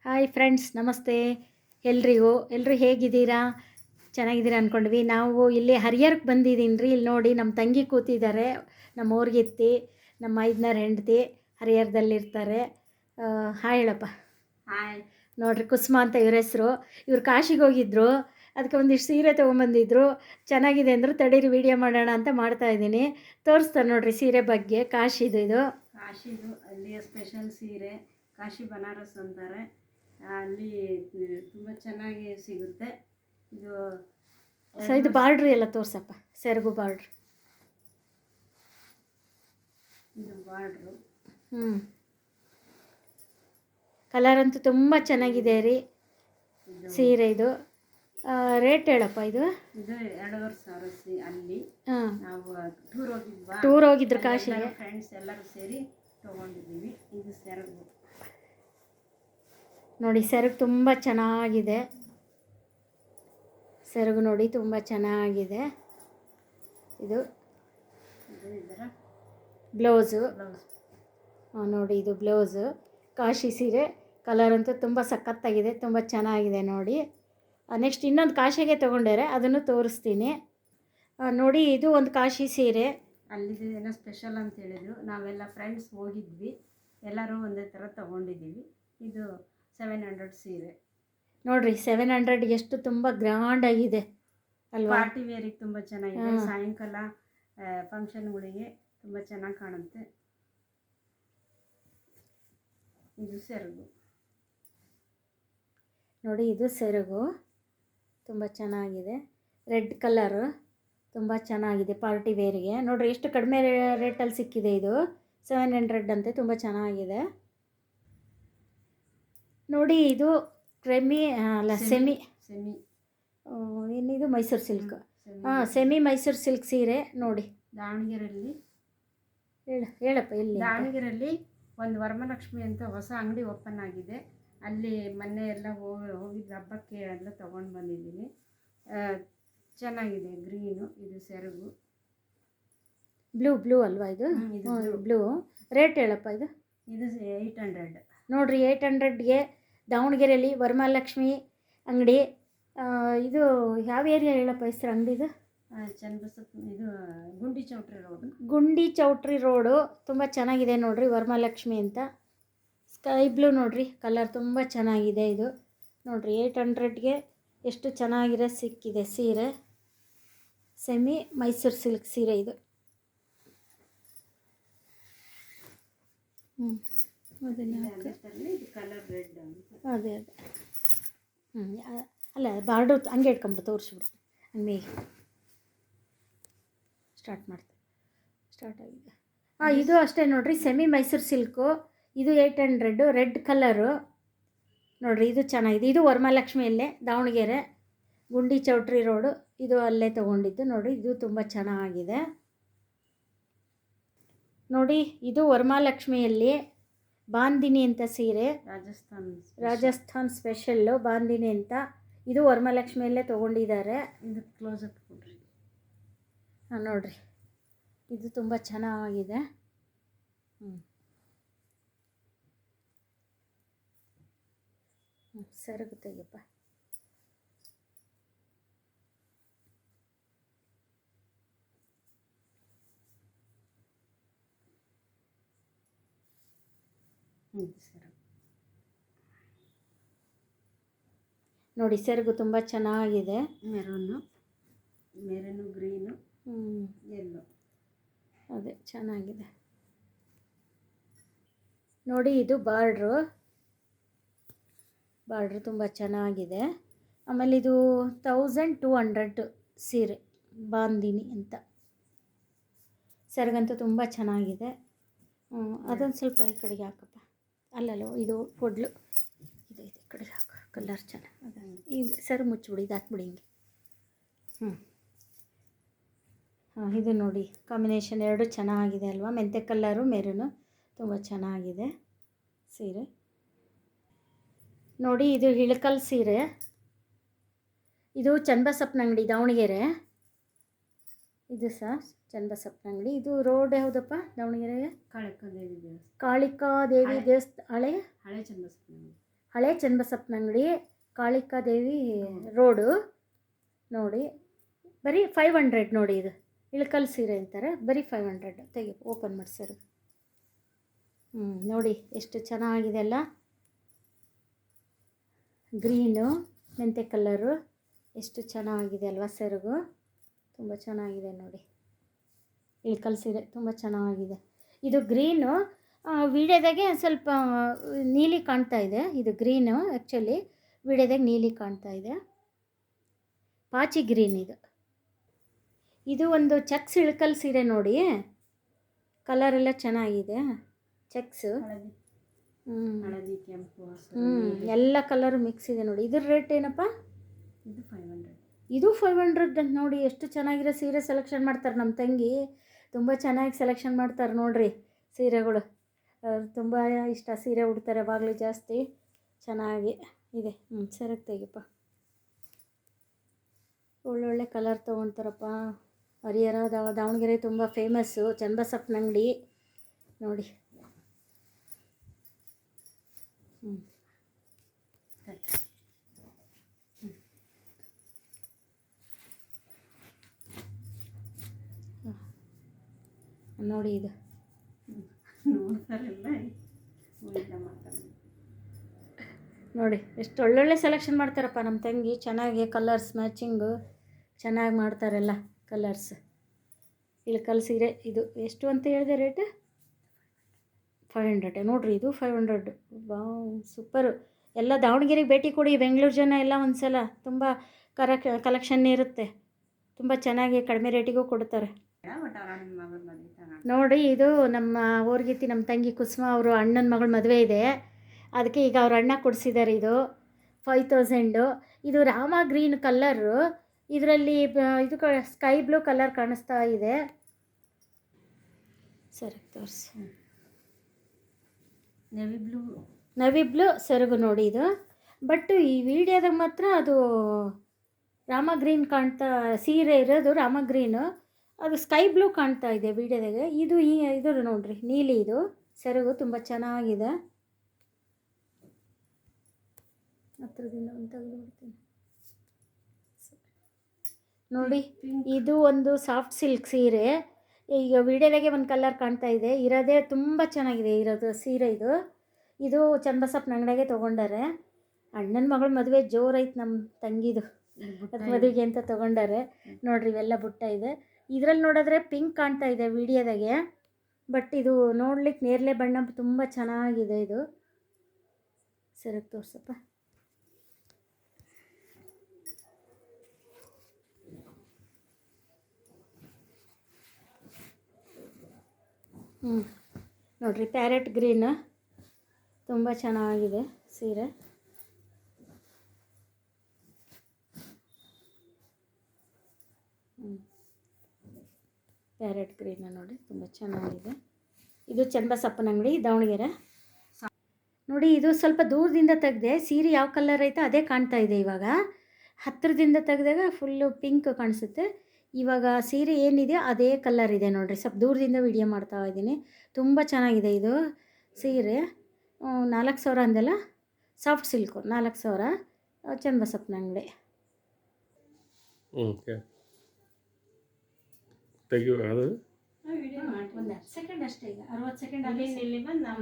Hi friends, ನಮಸ್ತೆ ಎಲ್ಲರೂ ಹೇಗಿದ್ದೀರಾ? ಚೆನ್ನಾಗಿದ್ದೀರಾ ಅಂದ್ಕೊಂಡ್ವಿ. ನಾವು ಇಲ್ಲಿ ಹರಿಹರಕ್ಕೆ ಬಂದಿದ್ದೀನಿ ರೀ. ಇಲ್ಲಿ ನೋಡಿ ನಮ್ಮ ತಂಗಿ ಕೂತಿದ್ದಾರೆ, ನಮ್ಮ ಊರ್ಗಿತ್ತಿ, ನಮ್ಮ ಮೈದ್ನರ ಹೆಂಡತಿ ಹರಿಹರದಲ್ಲಿರ್ತಾರೆ. ಹಾಯ್ ಹೇಳಪ್ಪ. ಹಾಯ್. ನೋಡ್ರಿ, ಕುಸುಮ ಅಂತ ಇವ್ರ ಹೆಸರು. ಇವ್ರು ಕಾಶಿಗೆ ಹೋಗಿದ್ರು, ಅದಕ್ಕೆ ಒಂದಿಷ್ಟು ಸೀರೆ ತೊಗೊಂಬಂದಿದ್ರು. ಚೆನ್ನಾಗಿದೆ ಅಂದರು, ತಡೀರಿ ವಿಡಿಯೋ ಮಾಡೋಣ ಅಂತ ಮಾಡ್ತಾಯಿದ್ದೀನಿ. ತೋರಿಸ್ತಾರೆ ನೋಡ್ರಿ ಸೀರೆ ಬಗ್ಗೆ. ಕಾಶಿದು ಅಲ್ಲಿಯ ಸ್ಪೆಷಲ್ ಸೀರೆ, ಕಾಶಿ ಬನಾರಸ್ ಅಂತಾರೆ. ಅಲ್ಲಿ ತುಂಬ ಚೆನ್ನಾಗಿ ಸಿಗುತ್ತೆ. ಇದು ಬಾರ್ಡ್ರ್ ಎಲ್ಲ ತೋರ್ಸಪ್ಪ. ಸೆರಗು ಬಾರ್ಡ್ರ್. ಇದು ಬಾರ್ಡ್ರು. ಕಲರ್ ಅಂತೂ ತುಂಬ ಚೆನ್ನಾಗಿದೆ ರೀ ಸೀರೆ. ಇದು ರೇಟ್ ಹೇಳಪ್ಪ. ಇದು 2,500 ಅಲ್ಲಿ. ನಾವು ಟೂರ್ ಹೋಗಿದ್ರು ಕಾಶಿಗೆ. ಫ್ರೆಂಡ್ಸ್ ಎಲ್ಲರೂ ಸೇರಿ ತೊಗೊಂಡಿದ್ದೀವಿ. ಇದು ಸೆರಗು ನೋಡಿ, ಸೆರಗು ತುಂಬ ಚೆನ್ನಾಗಿದೆ. ಸೆರಗು ನೋಡಿ ತುಂಬ ಚೆನ್ನಾಗಿದೆ. ಇದು ಇದರ ಬ್ಲೌಸು. ನೋಡಿ, ಇದು ಬ್ಲೌಸು. ಕಾಶಿ ಸೀರೆ ಕಲರ್ ಅಂತೂ ತುಂಬ ಸಖತ್ತಾಗಿದೆ, ತುಂಬ ಚೆನ್ನಾಗಿದೆ ನೋಡಿ. ನೆಕ್ಸ್ಟ್ ಇನ್ನೊಂದು ಕಾಶಿಗೆ ತೊಗೊಂಡರೆ ಅದನ್ನು ತೋರಿಸ್ತೀನಿ ನೋಡಿ. ಇದು ಒಂದು ಕಾಶಿ ಸೀರೆ. ಅಲ್ಲಿದು ಏನೋ ಸ್ಪೆಷಲ್ ಅಂತ ಹೇಳಿದ್ರು. ನಾವೆಲ್ಲ ಫ್ರೆಂಡ್ಸ್ ಹೋಗಿದ್ವಿ, ಎಲ್ಲರೂ ಒಂದೇ ಥರ ತೊಗೊಂಡಿದ್ದೀವಿ. ಇದು 700 ಸೀರೆ ನೋಡ್ರಿ. 700 ಎಷ್ಟು ತುಂಬ ಗ್ರ್ಯಾಂಡ್ ಆಗಿದೆ ಅಲ್ವಾ? ಪಾರ್ಟಿ ವೇರಿಗೆ ತುಂಬ ಚೆನ್ನಾಗಿದೆ. ಸಾಯಂಕಾಲ ಫಂಕ್ಷನ್ಗಳಿಗೆ ತುಂಬ ಚೆನ್ನಾಗಿ ಕಾಣುತ್ತೆ. ಇದು ಸೆರಗು ನೋಡಿ, ಇದು ಸೆರಗು ತುಂಬ ಚೆನ್ನಾಗಿದೆ. ರೆಡ್ ಕಲರು ತುಂಬ ಚೆನ್ನಾಗಿದೆ ಪಾರ್ಟಿ ವೇರಿಗೆ. ನೋಡಿರಿ, ಎಷ್ಟು ಕಡಿಮೆ ರೇಟಲ್ಲಿ ಸಿಕ್ಕಿದೆ. ಇದು 700 ಅಂತೆ, ತುಂಬ ಚೆನ್ನಾಗಿದೆ ನೋಡಿ. ಇದು ಸೆಮಿ ಏನಿದು Mysuru silk. Semi Mysuru silk ಸೀರೆ ನೋಡಿ. ದಾವಣಗೆರೆಯಲ್ಲಿ ಹೇಳಪ್ಪ. ಇಲ್ಲಿ ದಾವಣಗೆರೆಯಲ್ಲಿ ಒಂದು ವರಮಲಕ್ಷ್ಮಿ ಅಂತ ಹೊಸ ಅಂಗಡಿ ಓಪನ್ ಆಗಿದೆ. ಅಲ್ಲಿ ಮೊನ್ನೆ ಎಲ್ಲ ಹೋಗಿದ್ದು ಹಬ್ಬಕ್ಕೆ ಎಲ್ಲ ತೊಗೊಂಡು ಬಂದಿದ್ದೀನಿ. ಚೆನ್ನಾಗಿದೆ. ಗ್ರೀನು. ಇದು ಸೆರಗು ಬ್ಲೂ ಅಲ್ವಾ? ಇದು ಬ್ಲೂ. ರೇಟ್ ಹೇಳಪ್ಪ. ಇದು 800 ನೋಡಿರಿ. 800ಗೆ ದಾವಣಗೆರೆಯಲ್ಲಿ ವರಮಹಾಲಕ್ಷ್ಮಿ ಅಂಗಡಿ. ಇದು ಯಾವ ಏರಿಯಾ ಹೇಳಪ್ಪ ಹೆಸರು ಅಂಗಡಿದು? ಇದು ಗುಂಡಿ ಚೌಟ್ರಿ ರೋಡು. ತುಂಬ ಚೆನ್ನಾಗಿದೆ ನೋಡಿರಿ, ವರಮಹಾಲಕ್ಷ್ಮಿ ಅಂತ. ಸ್ಕೈ ಬ್ಲೂ ನೋಡಿರಿ, ಕಲರ್ ತುಂಬ ಚೆನ್ನಾಗಿದೆ. ಇದು ನೋಡಿರಿ, 800ಗೆ ಎಷ್ಟು ಚೆನ್ನಾಗಿರೋ ಸಿಕ್ಕಿದೆ ಸೀರೆ. ಸೆಮಿ ಮೈಸೂರು ಸಿಲ್ಕ್ ಸೀರೆ ಇದು. Colour red. ಅದೇ ಅಲ್ಲ, ಬಾರ್ಡ್ರು ಹಂಗೆ ಇಟ್ಕೊಂಬಿಟ್ಟು ತೋರಿಸ್ಬಿಡು. ಹಂಗೆ ಸ್ಟಾರ್ಟ್ ಆಗಿದೆ. ಇದು ಅಷ್ಟೇ ನೋಡಿರಿ, ಸೆಮಿ ಮೈಸೂರು ಸಿಲ್ಕು. ಇದು 800. ರೆಡ್ ಕಲರು ನೋಡಿರಿ, ಇದು ಚೆನ್ನಾಗಿದೆ. ಇದು ವರಮಹಾಲಕ್ಷ್ಮಿಯಲ್ಲೇ, ದಾವಣಗೆರೆ ಗುಂಡಿ ಚೌಟ್ರಿ ರೋಡು. ಇದು ಅಲ್ಲೇ ತೊಗೊಂಡಿದ್ದು ನೋಡಿ. ಇದು ತುಂಬ ಚೆನ್ನಾಗಿದೆ ನೋಡಿ. ಇದು ವರಮಹಾಲಕ್ಷ್ಮಿಯಲ್ಲಿ ಬಾಂದಿನಿ ಅಂತ ಸೀರೆ. ರಾಜಸ್ಥಾನ್ ಸ್ಪೆಷಲ್ಲು ಬಾಂದಿನಿ ಅಂತ. ಇದು ವರಮಹಾಲಕ್ಷ್ಮಿಯಲ್ಲೇ ತೊಗೊಂಡಿದ್ದಾರೆ. ಇದು ಕ್ಲೋಸಪ್ ಕೊಡ್ರಿ. ನೋಡಿರಿ, ಇದು ತುಂಬ ಚೆನ್ನಾಗಿದೆ. ಸೆರಗು ತೆಗೆಯಪ್ಪ. ನೋಡಿ, ಸೆರಗು ತುಂಬ ಚೆನ್ನಾಗಿದೆ. ಮೆರೂನು, ಗ್ರೀನು, ಎಲ್ಲೋ. ಅದೇ ಚೆನ್ನಾಗಿದೆ ನೋಡಿ. ಇದು ಬಾರ್ಡ್ರು ತುಂಬ ಚೆನ್ನಾಗಿದೆ. ಆಮೇಲೆ ಇದು 1200 ಸೀರೆ ಬಾಂದಿನಿ ಅಂತ. ಸೆರಗಂತೂ ತುಂಬ ಚೆನ್ನಾಗಿದೆ. ಅದೊಂದು ಸ್ವಲ್ಪ ಈ ಕಡೆಗೆ ಹಾಕಪ್ಪ. ಅಲ್ಲಲ್ಲ, ಇದು ಕೊಡ್ಲು. ಇದು ಈ ಕಡೆಗೆ ಹಾಕು. ಕಲರ್ ಚೆನ್ನಾಗಿ. ಈ ಸೆರಗು ಮುಚ್ಚಿಬಿಡಿ, ಇದು ಹಾಕ್ಬಿಡಿ ಹಿಂಗೆ. ಇದು ನೋಡಿ, ಕಾಂಬಿನೇಷನ್ ಎರಡು ಚೆನ್ನಾಗಿದೆ ಅಲ್ವಾ? ಮೆಂತೆ ಕಲ್ಲರು, ಮೆರೂನು ತುಂಬ ಚೆನ್ನಾಗಿದೆ ಸೀರೆ ನೋಡಿ. ಇದು ಇಳಕಲ್ ಸೀರೆ. ಇದು ಚನ್ನಬಸಪ್ಪನ ಅಂಗಡಿ, ದಾವಣಗೆರೆ. ಇದು ಸಹ ಚನ್ನಬಸಪ್ಪನ ಅಂಗಡಿ. ಇದು ರೋಡ್ ಯಾವುದಪ್ಪ ದಾವಣಗೆರೆಗೆ? ಕಾಳಿಕಾದೇವಿ ದೇವಸ್ಥಾನ. ಕಾಳಿಕಾದೇವಿ ದೇವಸ್ಥಾನ. ಹಳೆ ಚನ್ನಬಸಪ್ಪನ ಅಂಗಡಿ. ಹಳೆ ಹಳೆ ಚನ್ನಬಸಪ್ಪನ ಅಂಗಡಿ, ಕಾಳಿಕಾದೇವಿ ರೋಡು ನೋಡಿ. ಬರೀ 500 ನೋಡಿ. ಇದು ಇಳಕಲ್ ಸೀರೆ ಅಂತಾರೆ, ಬರೀ 500. ತೆಗಿ, ಓಪನ್ ಮಾಡಿ ಸರ್. ನೋಡಿ ಎಷ್ಟು ಚೆನ್ನಾಗಿದೆ ಅಲ್ಲ. ಗ್ರೀನು ಮೆಂತೆ ಕಲ್ಲರು ಎಷ್ಟು ಚೆನ್ನಾಗಿದೆ ಅಲ್ವಾ ಸೆರಗು. ತುಂಬ ಚೆನ್ನಾಗಿದೆ ನೋಡಿ. ಇಳಕಲ್ ಸೀರೆ ತುಂಬ ಚೆನ್ನಾಗಿದೆ. ಇದು ಗ್ರೀನು ವಿಡಿಯೋದಾಗೆ ಸ್ವಲ್ಪ ನೀಲಿ ಕಾಣ್ತಾ ಇದೆ. ಇದು ಗ್ರೀನು ಆ್ಯಕ್ಚುಲಿ ವಿಡಿಯೋದಾಗ ನೀಲಿ ಕಾಣ್ತಾ ಇದೆ. ಪಾಚಿ ಗ್ರೀನ್ ಇದು. ಇದು ಒಂದು ಚೆಕ್ಸ್ ಇಳಕಲ್ ಸೀರೆ ನೋಡಿ. ಕಲರ್ ಎಲ್ಲ ಚೆನ್ನಾಗಿದೆ. ಚೆಕ್ಸು ಹಳದಿ, ಕೆಂಪು, ಎಲ್ಲ ಕಲರು ಮಿಕ್ಸ್ ಇದೆ ನೋಡಿ. ಇದ್ರ ರೇಟ್ ಏನಪ್ಪ? ಇದು 500. ಇದು 500 ಅಂತ ನೋಡಿ. ಎಷ್ಟು ಚೆನ್ನಾಗಿರೋ ಸೀರೆ ಸೆಲೆಕ್ಷನ್ ಮಾಡ್ತಾರೆ ನಮ್ಮ ತಂಗಿ. ತುಂಬ ಚೆನ್ನಾಗಿ ಸೆಲೆಕ್ಷನ್ ಮಾಡ್ತಾರೆ ನೋಡ್ರಿ ಸೀರೆಗಳು. ತುಂಬ ಇಷ್ಟ ಸೀರೆ ಉಡ್ತಾರೆ ಯಾವಾಗಲೂ ಜಾಸ್ತಿ. ಚೆನ್ನಾಗಿ ಇದೆ. ಸರಿಗೆ ತೆಗಿಪ್ಪ. ಒಳ್ಳೊಳ್ಳೆ ಕಲರ್ ತೊಗೊಳ್ತಾರಪ್ಪ. ಹರಿಹರ ದಾವಣಗೆರೆ ತುಂಬ ಫೇಮಸ್ಸು ಚನ್ನಬಸಪ್ಪನ ಅಂಗಡಿ ನೋಡಿ. ನೋಡಿ ಇದು ನೋಡ್ತಾರೆಲ್ಲ ನೋಡಿ ಎಷ್ಟು ಒಳ್ಳೊಳ್ಳೆ ಸೆಲೆಕ್ಷನ್ ಮಾಡ್ತಾರಪ್ಪ ನಮ್ಮ ತಂಗಿ. ಚೆನ್ನಾಗಿ ಕಲರ್ಸ್ ಮ್ಯಾಚಿಂಗು ಚೆನ್ನಾಗಿ ಮಾಡ್ತಾರೆಲ್ಲ ಕಲರ್ಸ್. ಇಳಕಲ್ ಸೀರೆ ಇದು ಎಷ್ಟು ಅಂತ ಹೇಳಿದೆ ರೇಟ್? 500 ನೋಡಿರಿ. ಇದು 500. Wow, super. ಎಲ್ಲ ದಾವಣಗೆರೆಗೆ ಭೇಟಿ ಕೊಡಿ, ಬೆಂಗಳೂರು ಜನ ಎಲ್ಲ ಒಂದು ಸಲ. ತುಂಬ ಕಲೆಕ್ಷನ್ ಇರುತ್ತೆ. ತುಂಬ ಚೆನ್ನಾಗಿ ಕಡಿಮೆ ರೇಟಿಗೂ ಕೊಡ್ತಾರೆ ನೋಡಿ. ಇದು ನಮ್ಮ ಊರ್ಗಿತ್ತಿ ನಮ್ಮ ತಂಗಿ ಕುಸುಮ ಅವರು ಅಣ್ಣನ ಮಗಳ ಮದುವೆ ಇದೆ, ಅದಕ್ಕೆ ಈಗ ಅವ್ರ ಅಣ್ಣ ಕೊಡಿಸಿದ್ದಾರೆ. ಇದು 5000. ಇದು ರಾಮ ಗ್ರೀನ್ ಕಲ್ಲರು. ಇದರಲ್ಲಿ ಇದು ಸ್ಕೈ ಬ್ಲೂ ಕಲರ್ ಕಾಣಿಸ್ತಾ ಇದೆ. ಸರಿ ತೋರಿಸಿ. ನವಿ ಬ್ಲೂ ಸೆರಗು ನೋಡಿ ಇದು. ಬಟ್ ಈ ವಿಡಿಯೋದಾಗ ಮಾತ್ರ ಅದು ರಾಮ ಗ್ರೀನ್ ಕಾಣ್ತಾ, ಸೀರೆ ಇರೋದು ರಾಮ ಗ್ರೀನು, ಅದು ಸ್ಕೈ ಬ್ಲೂ ಕಾಣ್ತಾ ಇದೆ ವಿಡಿಯೋದಾಗ. ಇದು ಇದು ನೋಡ್ರಿ ನೀಲಿ. ಇದು ಸೆರಗು ತುಂಬ ಚೆನ್ನಾಗಿದೆ. ಹತ್ರದಿಂದ ಒಂದು ತೆಗೆದುಬಿಡ್ತೀನಿ ನೋಡಿ. ಇದು ಒಂದು ಸಾಫ್ಟ್ ಸಿಲ್ಕ್ ಸೀರೆ. ಈಗ ವಿಡಿಯೋದಾಗೆ ಒಂದು ಕಲರ್ ಕಾಣ್ತಾ ಇದೆ. ಇರೋದೇ ತುಂಬ ಚೆನ್ನಾಗಿದೆ ಇರೋದು ಸೀರೆ. ಇದು ಚನ್ನಬಸಪ್ಪನ ಅಂಗಡಿಯಾಗೆ ತೊಗೊಂಡಾರೆ. ಅಣ್ಣನ ಮಗಳ ಮದುವೆ ಜೋರೈತೆ ನಮ್ಮ ತಂಗಿದು. ಮದುವೆಗೆ ಅಂತ ತೊಗೊಂಡಾರೆ ನೋಡ್ರಿ. ಇವೆಲ್ಲ ಬುಟ್ಟ ಇದೆ. ಇದರಲ್ಲಿ ನೋಡಿದ್ರೆ ಪಿಂಕ್ ಕಾಣ್ತಾ ಇದೆ ವಿಡಿಯೋದಾಗೆ, ಬಟ್ ಇದು ನೋಡ್ಲಿಕ್ಕೆ ನೇರಳೆ ಬಣ್ಣ ತುಂಬ ಚೆನ್ನಾಗಿದೆ. ಇದು ಸರಿಗೆ ತೋರ್ಸಪ್ಪ. ನೋಡಿರಿ ಪ್ಯಾರೆಟ್ ಗ್ರೀನ್ ತುಂಬ ಚೆನ್ನಾಗಿದೆ ಸೀರೆ. ಪ್ಯಾರೆಟ್ ಗ್ರೀನ್ ನೋಡಿ ತುಂಬ ಚೆನ್ನಾಗಿದೆ. ಇದು ಚನ್ನಬಸಪ್ಪನ ಅಂಗಡಿ ದಾವಣಗೆರೆ ನೋಡಿ. ಇದು ಸ್ವಲ್ಪ ದೂರದಿಂದ ತೆಗೆದೆ. ಸೀರೆ ಯಾವ ಕಲರ್ ಐತೆ ಅದೇ ಕಾಣ್ತಾ ಇದೆ. ಇವಾಗ ಹತ್ತಿರದಿಂದ ತೆಗೆದಾಗ ಫುಲ್ಲು ಪಿಂಕ್ ಕಾಣಿಸುತ್ತೆ. ಇವಾಗ ಸೀರೆ ಏನಿದೆ ಅದೇ ಕಲರ್ ಇದೆ ನೋಡಿರಿ. ಸ್ವಲ್ಪ ದೂರದಿಂದ ವಿಡಿಯೋ ಮಾಡ್ತಾ ಇದ್ದೀನಿ. ತುಂಬ ಚೆನ್ನಾಗಿದೆ ಇದು ಸೀರೆ. 4000 ಅಂದೆಲ್ಲ. ಸಾಫ್ಟ್ ಸಿಲ್ಕು 4000 ಚನ್ನಬಸಪ್ಪನ ಅಂಗಡಿ. ಒಂದು ಸೆಕೆಂಡ್ ಅಷ್ಟೇ. ಈಗ 60 ಸೆಕೆಂಡ್ ಅಲ್ಲಿ ಬಂದು ನಾವು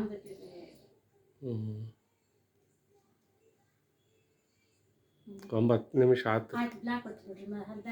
ಒಂಬತ್ತು ನಿಮಿಷ ಆಯ್ತು. ಬ್ಲಾಕ್ ಹೊತ್ತು ಬಿಡ್ರಿ.